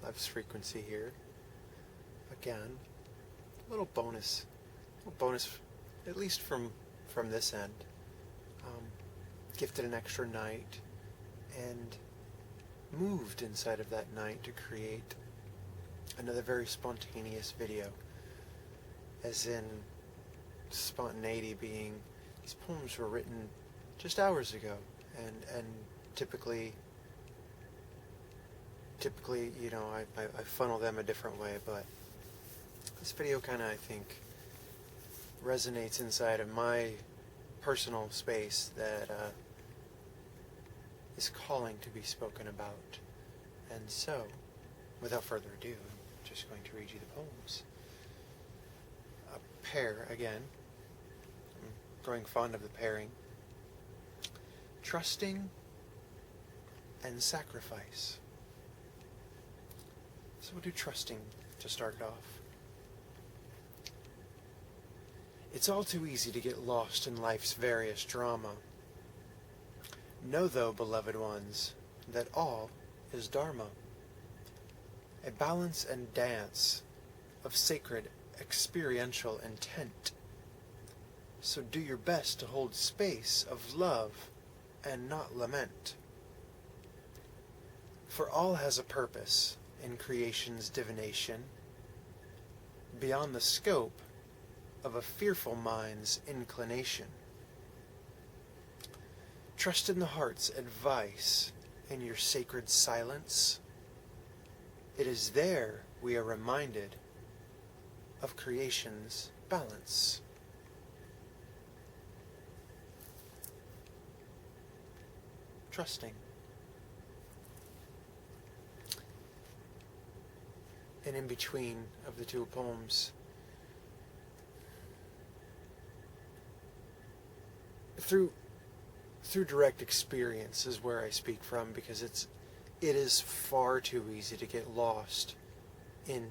love's frequency here. Again, little bonus, at least from this end. Gifted an extra night and moved inside of that night to create another very spontaneous video. As in, spontaneity being, these poems were written just hours ago, and typically, you know, I funnel them a different way, but this video kind of, I think, resonates inside of my personal space that is calling to be spoken about. And so, without further ado, I'm just going to read you the poems. A pair, again. I'm growing fond of the pairing. Trusting and sacrifice. So we'll do trusting to start it off. It's all too easy to get lost in life's various drama. Know, though, beloved ones, that all is dharma, a balance and dance of sacred experiential intent. So do your best to hold space of love and not lament. For all has a purpose in creation's divination, beyond the scope of a fearful mind's inclination. Trust in the heart's advice in your sacred silence. It is there we are reminded of creation's balance. Trusting. And in between of the two poems, through direct experience is where I speak from, because it is far too easy to get lost in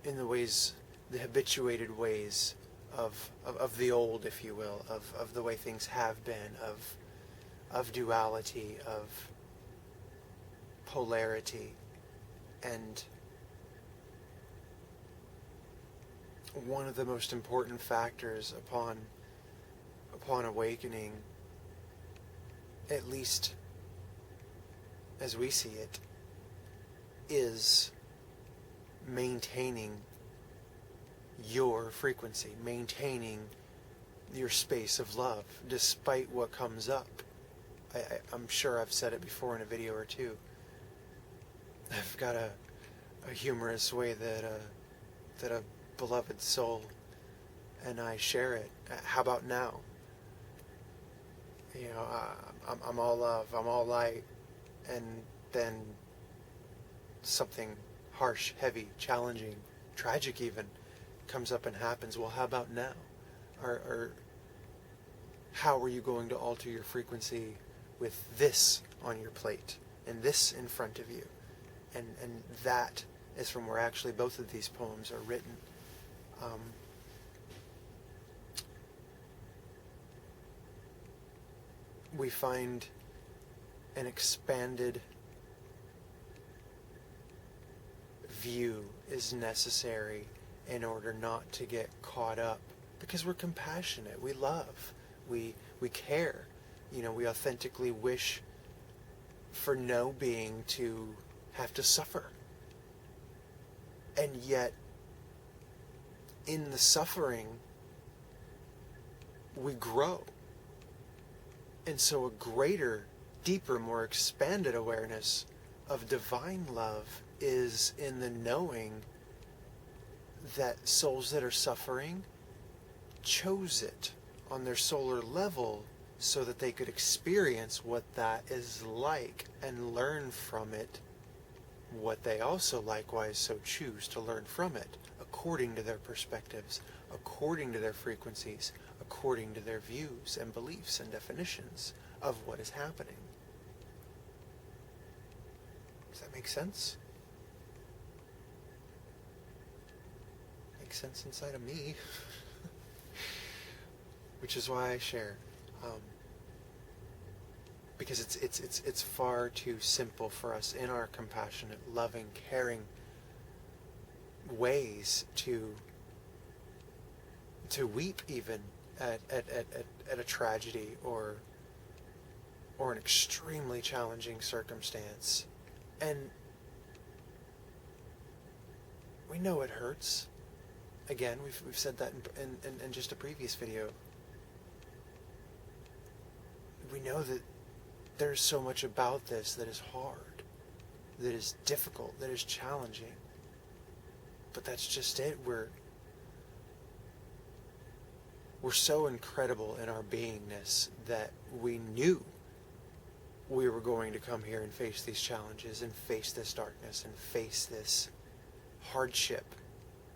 the ways, the habituated ways of the old, if you will, of the way things have been, of duality, of polarity. And one of the most important factors upon awakening, at least as we see it, is maintaining your frequency, maintaining your space of love, despite what comes up. I'm sure I've said it before in a video or two. I've got a humorous way that a beloved soul and I share it. How about now? You know, I'm all love, I'm all light, and then something harsh, heavy, challenging, tragic even, comes up and happens. Well, how about now? Or how are you going to alter your frequency with this on your plate and this in front of you? And that is from where actually both of these poems are written. We find an expanded view is necessary in order not to get caught up, because we're compassionate, we love, we care, you know, we authentically wish for no being to have to suffer. And yet, in the suffering, we grow. And so a greater, deeper, more expanded awareness of divine love is in the knowing that souls that are suffering chose it on their soular level so that they could experience what that is like and learn from it what they also likewise so choose to learn from it, according to their perspectives, according to their frequencies, according to their views and beliefs and definitions of what is happening. Does that make sense? Makes sense inside of me. Which is why I share. because it's far too simple for us in our compassionate, loving, caring ways to weep even at a tragedy or an extremely challenging circumstance. And we know it hurts. Again, we've said that in just a previous video. We know that there's so much about this that is hard, that is difficult, that is challenging. But that's just it. We're so incredible in our beingness that we knew we were going to come here and face these challenges and face this darkness and face this hardship.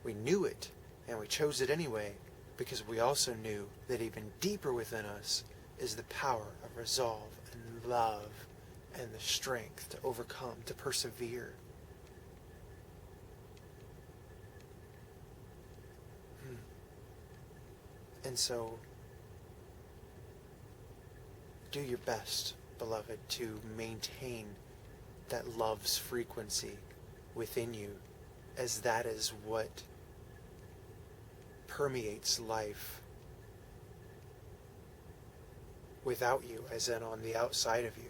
We knew it, and we chose it anyway, because we also knew that even deeper within us is the power of resolve and love and the strength to overcome, to persevere. And so, do your best, beloved, to maintain that love's frequency within you, as that is what permeates life without you, as in on the outside of you.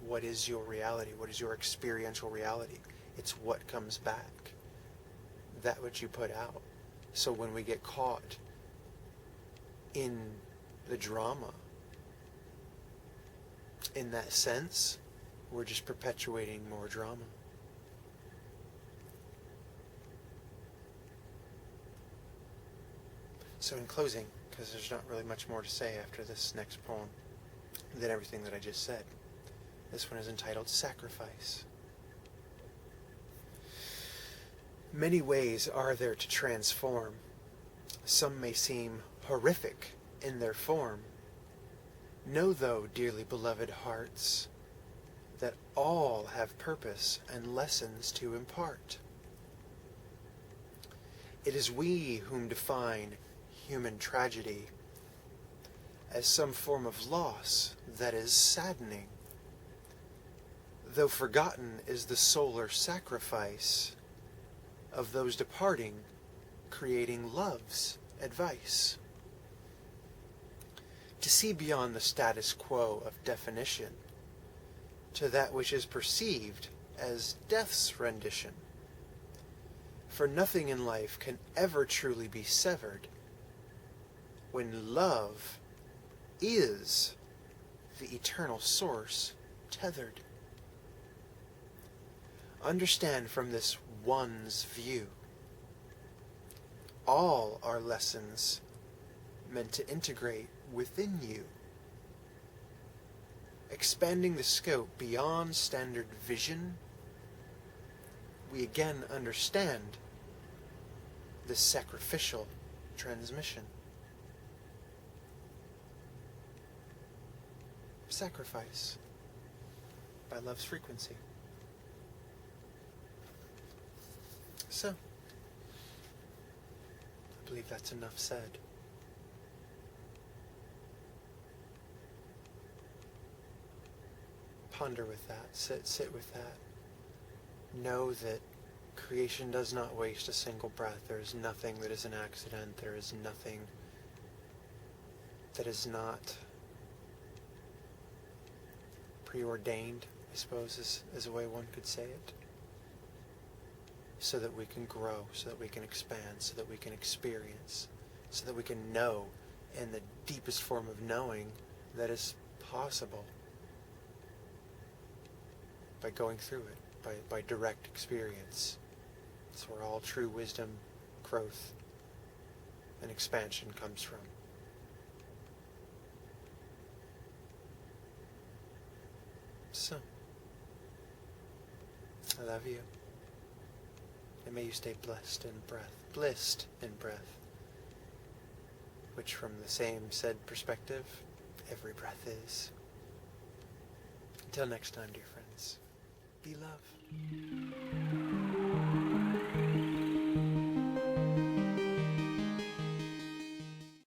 What is your reality? What is your experiential reality? It's what comes back, that which you put out. So when we get caught in the drama, in that sense, we're just perpetuating more drama. So in closing, because there's not really much more to say after this next poem than everything that I just said, this one is entitled Sacrifice. Many ways are there to transform. Some may seem horrific in their form. Know, though, dearly beloved hearts, that all have purpose and lessons to impart. It is we whom define human tragedy as some form of loss that is saddening, though forgotten is the soular sacrifice of those departing, creating love's advice. To see beyond the status quo of definition to that which is perceived as death's rendition. For nothing in life can ever truly be severed when love is the eternal source tethered. Understand from this one's view all are lessons meant to integrate within you, expanding the scope beyond standard vision. We again understand the sacrificial transmission. Sacrifice by love's frequency. So, I believe that's enough said. Ponder with that, sit with that. Know that creation does not waste a single breath. There is nothing that is an accident. There is nothing that is not preordained, I suppose is a way one could say it. So that we can grow, so that we can expand, so that we can experience, so that we can know in the deepest form of knowing that is possible. By going through it, by direct experience. It's where all true wisdom, growth, and expansion comes from. So, I love you. And may you stay blessed in breath, which from the same said perspective, every breath is. Until next time, dear friends. Be love.